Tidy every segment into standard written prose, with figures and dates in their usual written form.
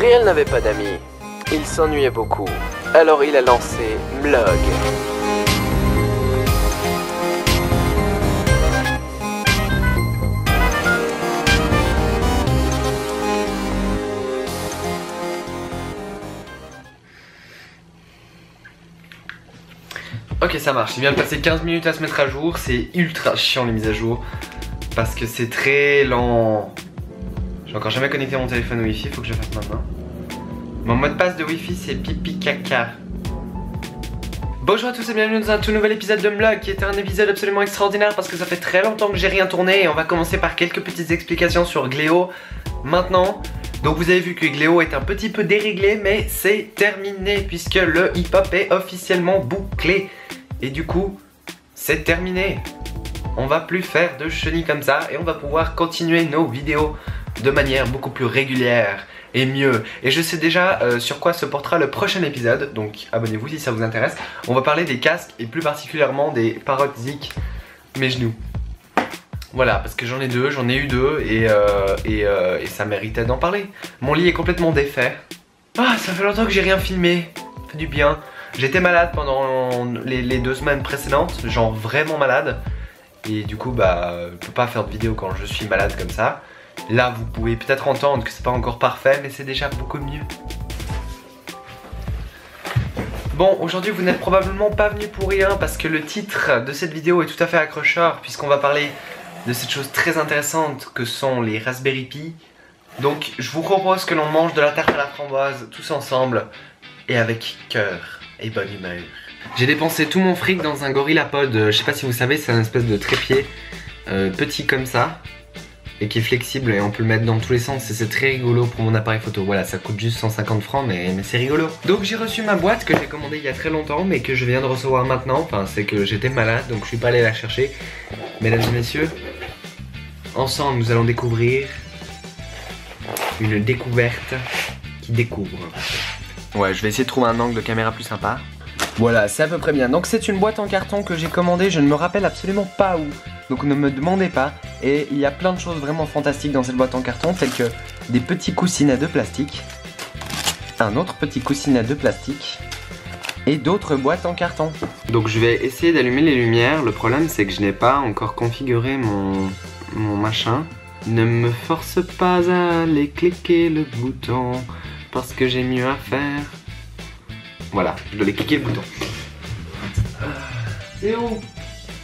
Gabriel n'avait pas d'amis. Il s'ennuyait beaucoup. Alors il a lancé Mlog. Ok, ça marche, il vient de passer 15 minutes à se mettre à jour, c'est ultra chiant les mises à jour parce que c'est très lent. J'ai encore jamais connecté mon téléphone au Wi-Fi, faut que je le fasse maintenant. Mon mot de passe de Wi-Fi c'est pipi caca. Bonjour à tous et bienvenue dans un tout nouvel épisode de Mlog qui était un épisode absolument extraordinaire parce que ça fait très longtemps que j'ai rien tourné et on va commencer par quelques petites explications sur Gléo maintenant. Donc vous avez vu que Gléo est un petit peu déréglé mais c'est terminé puisque le hip-hop est officiellement bouclé. Et du coup, c'est terminé. On va plus faire de chenilles comme ça et on va pouvoir continuer nos vidéos de manière beaucoup plus régulière et mieux. Et je sais déjà sur quoi se portera le prochain épisode, donc abonnez-vous si ça vous intéresse. On va parler des casques et plus particulièrement des Parrot Zik mes genoux. Voilà, parce que j'en ai eu deux et ça méritait d'en parler. Mon lit est complètement défait. Ah, ça fait longtemps que j'ai rien filmé. Ça fait du bien. J'étais malade pendant les 2 semaines précédentes, genre vraiment malade. Et du coup, je peux pas faire de vidéo quand je suis malade comme ça. Là, vous pouvez peut-être entendre que c'est pas encore parfait, mais c'est déjà beaucoup mieux. Bon, aujourd'hui, vous n'êtes probablement pas venu pour rien parce que le titre de cette vidéo est tout à fait accrocheur puisqu'on va parler de cette chose très intéressante que sont les Raspberry Pi. Donc, je vous propose que l'on mange de la tarte à la framboise tous ensemble et avec cœur et bonne humeur. J'ai dépensé tout mon fric dans un GorillaPod, je sais pas si vous savez, c'est un espèce de trépied petit comme ça et qui est flexible et on peut le mettre dans tous les sens et c'est très rigolo pour mon appareil photo. Voilà, ça coûte juste 150 francs mais c'est rigolo. Donc j'ai reçu ma boîte que j'ai commandée il y a très longtemps mais que je viens de recevoir maintenant. Enfin, c'est que j'étais malade donc je suis pas allé la chercher. Mesdames et messieurs, ensemble nous allons découvrir une découverte qui découvre. Ouais, je vais essayer de trouver un angle de caméra plus sympa. Voilà, c'est à peu près bien. Donc c'est une boîte en carton que j'ai commandée, je ne me rappelle absolument pas où. Donc ne me demandez pas. Et il y a plein de choses vraiment fantastiques dans cette boîte en carton, telles que des petits coussinets de plastique, un autre petit coussinet de plastique et d'autres boîtes en carton. Donc je vais essayer d'allumer les lumières. Le problème c'est que je n'ai pas encore configuré mon machin. Ne me force pas à aller cliquer le bouton parce que j'ai mieux à faire. Voilà, je dois aller cliquer le bouton. C'est où?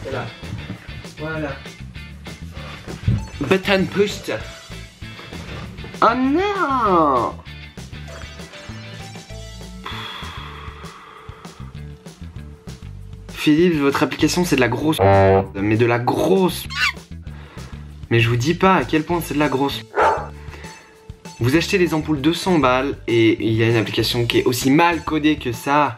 C'est là. Voilà. Button pushed. Oh non! Philippe, votre application c'est de la grosse. Mais de la grosse. Mais je vous dis pas à quel point c'est de la grosse. Vous achetez des ampoules 200 balles et il y a une application qui est aussi mal codée que ça.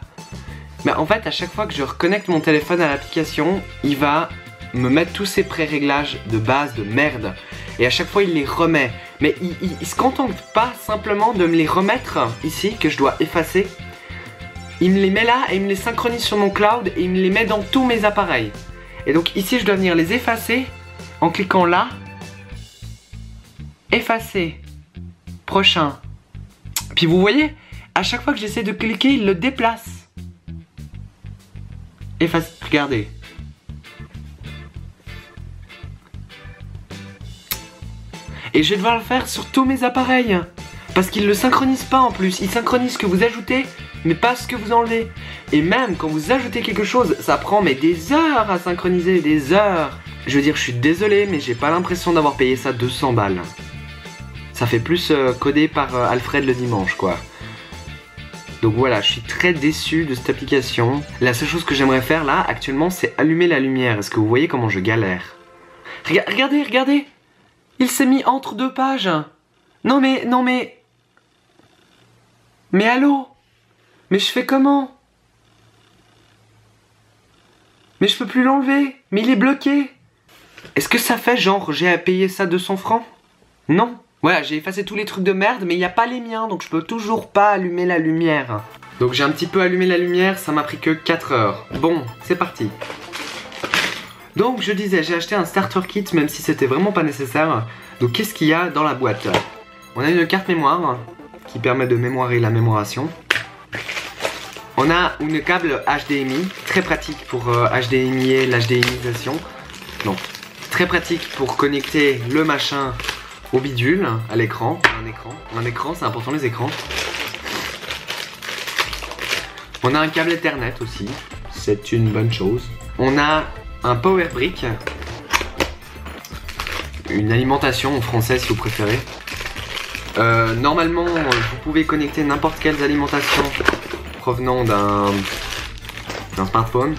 Mais en fait, à chaque fois que je reconnecte mon téléphone à l'application, il va me mettre tous ces pré-réglages de base de merde. Et à chaque fois, il les remet. Mais il se contente pas simplement de me les remettre ici, que je dois effacer. Il me les met là et il me les synchronise sur mon cloud et il me les met dans tous mes appareils. Et donc ici, je dois venir les effacer en cliquant là. Effacer. Prochain. Puis vous voyez, à chaque fois que j'essaie de cliquer, il le déplace. Efface, regardez. Et je vais devoir le faire sur tous mes appareils. Parce qu'il ne le synchronise pas en plus. Il synchronise ce que vous ajoutez, mais pas ce que vous enlevez. Et même quand vous ajoutez quelque chose, ça prend mais des heures à synchroniser, des heures. Je veux dire, je suis désolé, mais j'ai pas l'impression d'avoir payé ça 200 balles. Ça fait plus codé par Alfred le dimanche quoi. Donc voilà, je suis très déçu de cette application. La seule chose que j'aimerais faire là actuellement c'est allumer la lumière. Est-ce que vous voyez comment je galère? Regardez, regardez. Il s'est mis entre 2 pages. Non mais... Mais allô? Mais je fais comment? Mais je peux plus l'enlever. Mais il est bloqué. Est-ce que ça fait genre j'ai à payer ça 200 francs? Non. Voilà, j'ai effacé tous les trucs de merde, mais il n'y a pas les miens, donc je peux toujours pas allumer la lumière. Donc j'ai un petit peu allumé la lumière, ça m'a pris que 4 heures. Bon, c'est parti. Donc je disais, j'ai acheté un starter kit, même si c'était vraiment pas nécessaire. Donc qu'est-ce qu'il y a dans la boîte? On a une carte mémoire, qui permet de mémorer la mémoration. On a une câble HDMI, très pratique pour HDMI et l'HDMIsation. Non, très pratique pour connecter le machin au bidule, à l'écran. Un écran, c'est important les écrans. On a un câble Ethernet aussi, c'est une bonne chose. On a un power brick, une alimentation en français si vous préférez. Normalement, vous pouvez connecter n'importe quelle alimentation provenant d'un smartphone.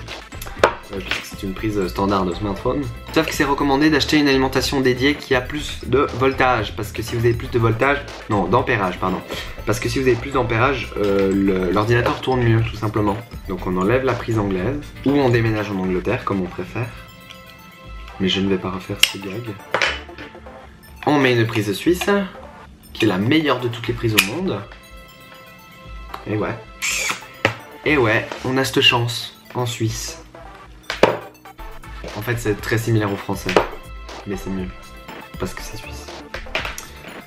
C'est une prise standard de smartphone. Sauf que c'est recommandé d'acheter une alimentation dédiée qui a plus de voltage. Parce que si vous avez plus de voltage... Non, d'ampérage, pardon. Parce que si vous avez plus d'ampérage, l'ordinateur tourne mieux, tout simplement. Donc on enlève la prise anglaise. Ou on déménage en Angleterre, comme on préfère. Mais je ne vais pas refaire ce gag. On met une prise suisse, qui est la meilleure de toutes les prises au monde. Et ouais. Et ouais, on a cette chance en Suisse. En fait, c'est très similaire au français, mais c'est mieux parce que c'est suisse.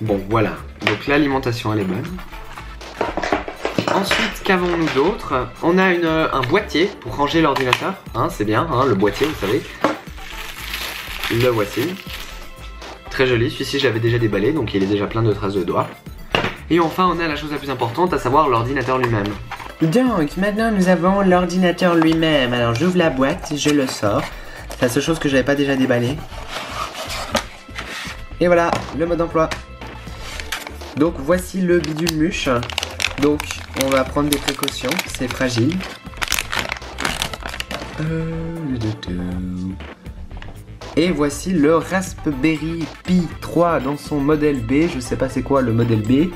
Bon, voilà. Donc l'alimentation, elle est bonne. Ensuite, qu'avons-nous d'autre? On a un boîtier pour ranger l'ordinateur. Hein, c'est bien, hein, le boîtier, vous savez. Le voici. Très joli. Celui-ci, j'avais déjà déballé, donc il est déjà plein de traces de doigts. Et enfin, on a la chose la plus importante, à savoir l'ordinateur lui-même. Donc, maintenant, nous avons l'ordinateur lui-même. Alors, j'ouvre la boîte, je le sors. C'est la seule chose que j'avais pas déjà déballé. Et voilà, le mode d'emploi. Donc voici le bidule mûche. Donc on va prendre des précautions, c'est fragile. Et voici le Raspberry Pi 3 dans son modèle B. Je sais pas c'est quoi le modèle B.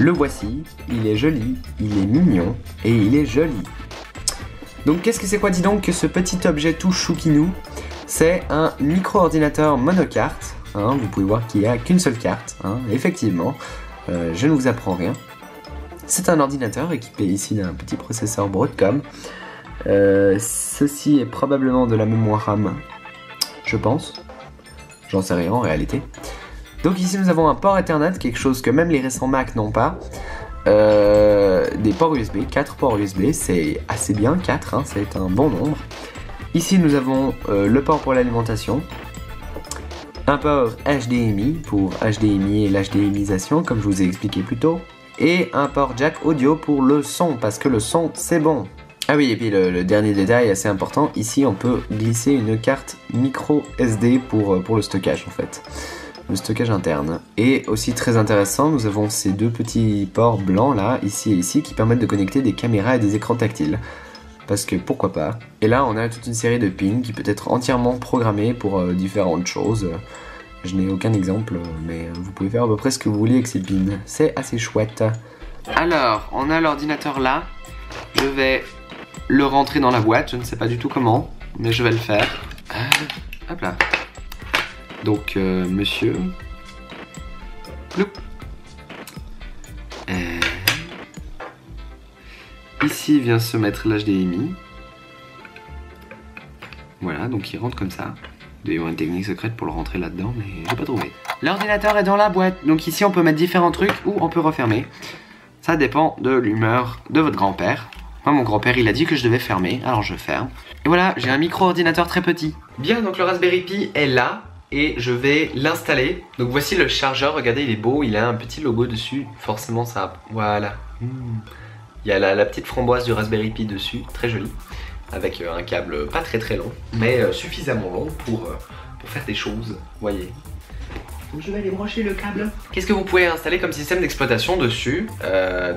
Le voici, il est joli, il est mignon et il est joli. Donc qu'est-ce que c'est quoi, dis donc, que ce petit objet tout chouquinou? C'est un micro-ordinateur monocarte, hein, vous pouvez voir qu'il n'y a qu'une seule carte, hein, effectivement, je ne vous apprends rien. C'est un ordinateur équipé ici d'un petit processeur Broadcom. Ceci est probablement de la mémoire RAM, je pense, j'en sais rien en réalité. Donc ici nous avons un port Ethernet, quelque chose que même les récents Mac n'ont pas. Des ports USB, 4 ports USB, c'est assez bien, 4, hein, c'est un bon nombre. Ici nous avons le port pour l'alimentation, un port HDMI pour HDMI et l'HDMIsation comme je vous ai expliqué plus tôt, et un port jack audio pour le son, parce que le son c'est bon. Ah oui, et puis le dernier détail assez important, ici on peut glisser une carte micro SD pour le stockage en fait. Le stockage interne. Et aussi très intéressant, nous avons ces deux petits ports blancs là, ici et ici, qui permettent de connecter des caméras et des écrans tactiles. Parce que pourquoi pas. Et là on a toute une série de pins qui peut être entièrement programmée pour différentes choses. Je n'ai aucun exemple, mais vous pouvez faire à peu près ce que vous voulez avec ces pins. C'est assez chouette. Alors, on a l'ordinateur là. Je vais le rentrer dans la boîte, je ne sais pas du tout comment, mais je vais le faire. Hop là. Donc, monsieur. Ploup. Ici vient se mettre l'HDMI. Voilà, donc il rentre comme ça. Il doit y avoir une technique secrète pour le rentrer là-dedans, mais j'ai pas trouvé. L'ordinateur est dans la boîte, donc ici on peut mettre différents trucs ou on peut refermer. Ça dépend de l'humeur de votre grand-père. Moi, mon grand-père, il a dit que je devais fermer, alors je ferme. Et voilà, j'ai un micro-ordinateur très petit. Bien, donc le Raspberry Pi est là. Et je vais l'installer. Donc voici le chargeur, regardez il est beau, il a un petit logo dessus, forcément ça, voilà. Il y a la petite framboise du Raspberry Pi dessus, très joli. Avec un câble pas très long, mais suffisamment long pour faire des choses, voyez. Donc je vais aller brancher le câble. Qu'est-ce que vous pouvez installer comme système d'exploitation dessus?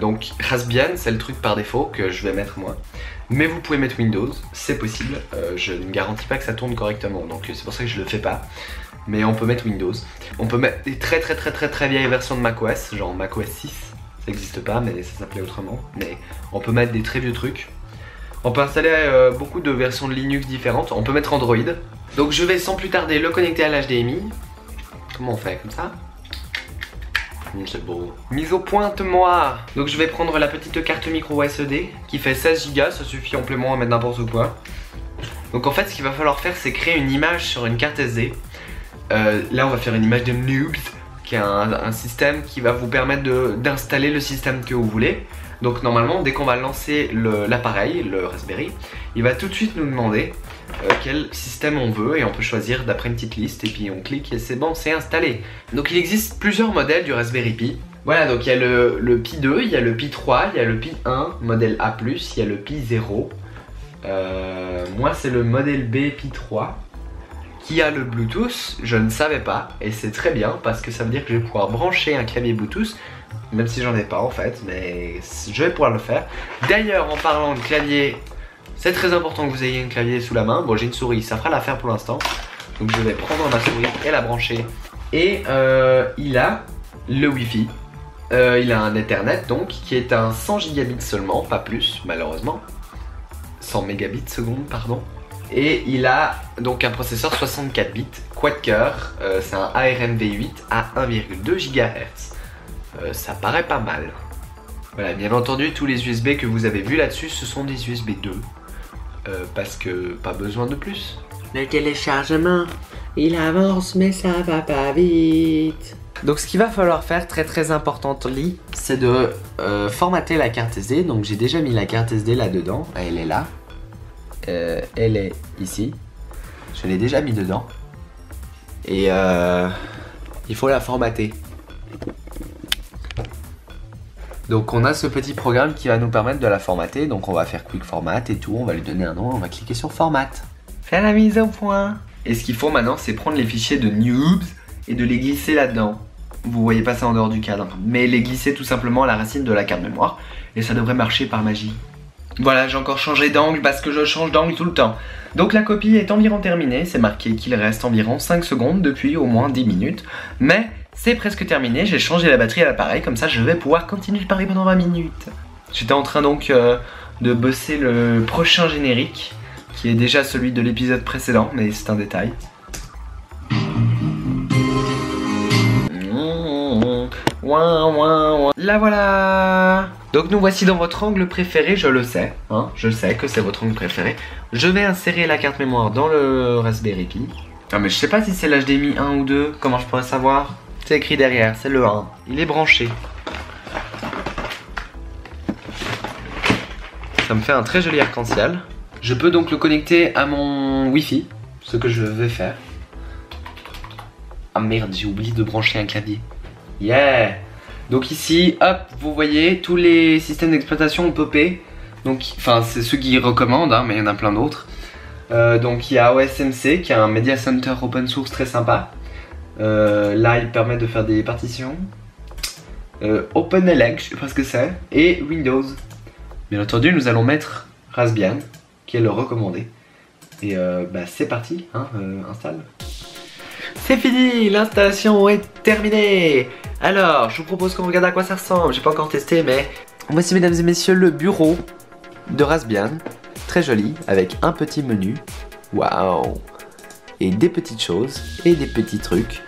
Donc Raspbian, c'est le truc par défaut que je vais mettre moi. Mais vous pouvez mettre Windows, c'est possible. Je ne garantis pas que ça tourne correctement, donc c'est pour ça que je le fais pas. Mais on peut mettre Windows. On peut mettre des très vieilles versions de macOS, genre macOS 6. Ça n'existe pas, mais ça s'appelait autrement. Mais on peut mettre des très vieux trucs. On peut installer beaucoup de versions de Linux différentes. On peut mettre Android. Donc je vais sans plus tarder le connecter à l'HDMI. Comment on fait? Comme ça? C'est beau. Mise au point moi. Donc je vais prendre la petite carte micro SD qui fait 16 Go, ça suffit amplement à mettre n'importe quoi. Donc en fait ce qu'il va falloir faire c'est créer une image sur une carte SD. Là on va faire une image de noobs qui est un système qui va vous permettre d'installer le système que vous voulez. Donc normalement, dès qu'on va lancer l'appareil, le Raspberry, il va tout de suite nous demander quel système on veut et on peut choisir d'après une petite liste et puis on clique et c'est bon, c'est installé. Donc il existe plusieurs modèles du Raspberry Pi. Voilà, donc il y a le Pi 2, il y a le Pi 3, il y a le Pi 1, modèle A+, il y a le Pi 0. Moi c'est le modèle B Pi 3 qui a le Bluetooth, je ne savais pas et c'est très bien parce que ça veut dire que je vais pouvoir brancher un clavier Bluetooth, même si j'en ai pas en fait, mais je vais pouvoir le faire. D'ailleurs en parlant de clavier, c'est très important que vous ayez un clavier sous la main. Bon, j'ai une souris, ça fera l'affaire pour l'instant. Donc je vais prendre ma souris et la brancher. Et il a le Wi-Fi. Il a un Ethernet donc qui est un 100 gigabits seulement, pas plus malheureusement. 100 mégabits seconde, pardon. Et il a donc un processeur 64 bits, quad-core. C'est un ARM V8 à 1,2 GHz. Ça paraît pas mal. Voilà, bien entendu, tous les USB que vous avez vus là-dessus, ce sont des USB 2. Parce que pas besoin de plus. Le téléchargement, il avance mais ça va pas vite. Donc ce qu'il va falloir faire, très important Lee, c'est de formater la carte SD. Donc j'ai déjà mis la carte SD là-dedans, elle est là. Elle est ici. Je l'ai déjà mis dedans. Et il faut la formater. Donc on a ce petit programme qui va nous permettre de la formater. Donc on va faire Quick Format et tout, on va lui donner un nom, on va cliquer sur Format. Faire la mise au point. Et ce qu'il faut maintenant, c'est prendre les fichiers de Noobs et de les glisser là-dedans. Vous voyez pas ça en dehors du cadre, mais les glisser tout simplement à la racine de la carte mémoire. Et ça devrait marcher par magie. Voilà, j'ai encore changé d'angle parce que je change d'angle tout le temps. Donc la copie est environ terminée, c'est marqué qu'il reste environ 5 secondes depuis au moins 10 minutes. Mais c'est presque terminé, j'ai changé la batterie à l'appareil, comme ça je vais pouvoir continuer de parler pendant 20 minutes. J'étais en train donc de bosser le prochain générique, qui est déjà celui de l'épisode précédent, mais c'est un détail. La voilà. Donc nous voici dans votre angle préféré, je le sais, hein, je sais que c'est votre angle préféré. Je vais insérer la carte mémoire dans le Raspberry Pi. Ah mais je sais pas si c'est l'HDMI 1 ou 2, comment je pourrais savoir? C'est écrit derrière, c'est le 1, il est branché. Ça me fait un très joli arc-en-ciel. Je peux donc le connecter à mon Wi-Fi, ce que je vais faire. Ah merde, j'ai oublié de brancher un clavier. Yeah! Donc ici, hop, vous voyez, tous les systèmes d'exploitation ont popé. Donc, enfin, c'est ceux qui recommandent, hein, mais il y en a plein d'autres. Donc il y a OSMC, qui est un Media Center open source très sympa. Là, il permet de faire des partitions. OpenELEC, je sais pas ce que c'est. Et Windows. Bien entendu, nous allons mettre Raspbian, qui est le recommandé. Et bah, c'est parti, hein, installe. C'est fini, l'installation est terminée. Alors, je vous propose qu'on regarde à quoi ça ressemble. J'ai pas encore testé, mais voici, mesdames et messieurs, le bureau de Raspbian. Très joli, avec un petit menu. Waouh! Et des petites choses, et des petits trucs.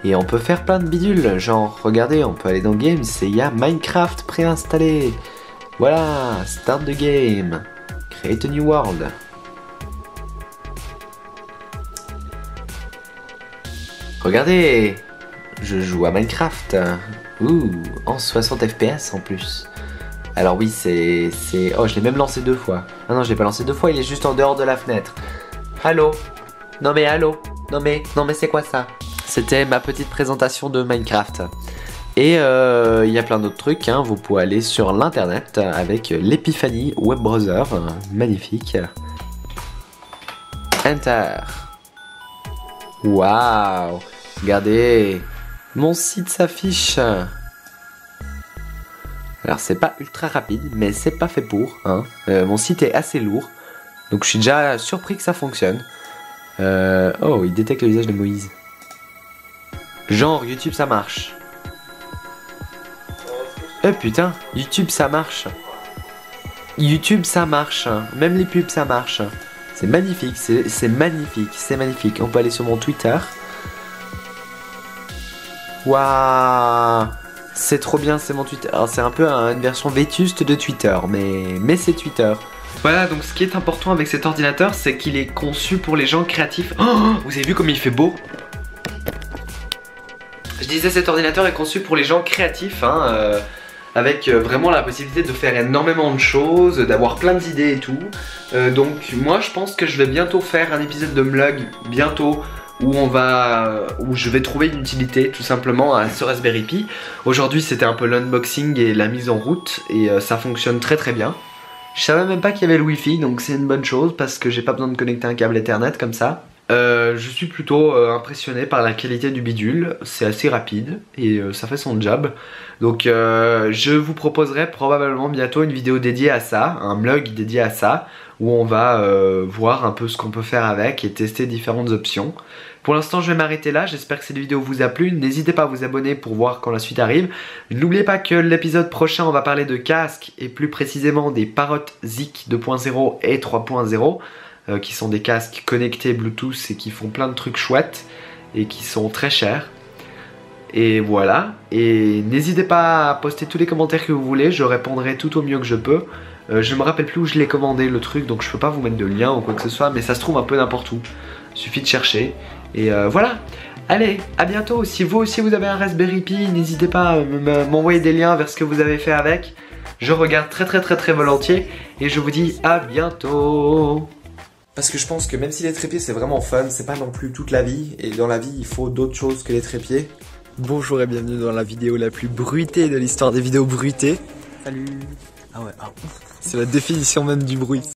Et on peut faire plein de bidules. Genre, regardez, on peut aller dans Games et il y a Minecraft préinstallé. Voilà, Start the Game. Create a new world. Regardez, je joue à Minecraft. Ouh, en 60 FPS en plus. Alors oui, c'est... Oh, je l'ai même lancé 2 fois. Ah non, je l'ai pas lancé 2 fois, il est juste en dehors de la fenêtre. Allô? Non mais allô? Non mais c'est quoi ça? C'était ma petite présentation de Minecraft. Et il y a plein d'autres trucs, hein. Vous pouvez aller sur l'internet avec l'Epiphany Web Browser. Magnifique. Enter. Waouh! Regardez, mon site s'affiche. Alors c'est pas ultra rapide, mais c'est pas fait pour, hein. Mon site est assez lourd, donc je suis déjà surpris que ça fonctionne. Oh, il détecte le visage de Moïse. Genre, YouTube ça marche. Putain, YouTube ça marche. YouTube ça marche, même les pubs ça marche. C'est magnifique, c'est magnifique, c'est magnifique. On peut aller sur mon Twitter. Waouh, c'est trop bien, c'est mon Twitter. Alors c'est un peu une version vétuste de Twitter, mais c'est Twitter. Voilà, donc ce qui est important avec cet ordinateur, c'est qu'il est conçu pour les gens créatifs. Oh, vous avez vu comme il fait beau? Je disais, cet ordinateur est conçu pour les gens créatifs, hein, avec vraiment la possibilité de faire énormément de choses, d'avoir plein d'idées et tout. Donc moi je pense que je vais bientôt faire un épisode de vlog, bientôt, où je vais trouver une utilité tout simplement à ce Raspberry Pi. Aujourd'hui c'était un peu l'unboxing et la mise en route, et ça fonctionne très très bien. Je savais même pas qu'il y avait le Wi-Fi, donc c'est une bonne chose parce que j'ai pas besoin de connecter un câble Ethernet comme ça. Je suis plutôt impressionné par la qualité du bidule, c'est assez rapide et ça fait son job. Donc je vous proposerai probablement bientôt une vidéo dédiée à ça, un vlog dédié à ça, où on va voir un peu ce qu'on peut faire avec et tester différentes options. Pour l'instant je vais m'arrêter là, j'espère que cette vidéo vous a plu, n'hésitez pas à vous abonner pour voir quand la suite arrive. N'oubliez pas que l'épisode prochain on va parler de casques et plus précisément des Parrot Zik 2.0 et 3.0. Qui sont des casques connectés Bluetooth et qui font plein de trucs chouettes et qui sont très chers. Et voilà, et n'hésitez pas à poster tous les commentaires que vous voulez, je répondrai tout au mieux que je peux. Je me rappelle plus où je l'ai commandé le truc, donc je peux pas vous mettre de lien ou quoi que ce soit, mais ça se trouve un peu n'importe où. Il suffit de chercher. Et voilà, allez, à bientôt. Si vous aussi vous avez un Raspberry Pi, n'hésitez pas à m'envoyer des liens vers ce que vous avez fait avec. Je regarde très volontiers et je vous dis à bientôt. Parce que je pense que même si les trépieds c'est vraiment fun, c'est pas non plus toute la vie. Et dans la vie il faut d'autres choses que les trépieds. Bonjour et bienvenue dans la vidéo la plus bruitée de l'histoire des vidéos bruitées. Salut. Ah ouais, c'est la définition même du bruit.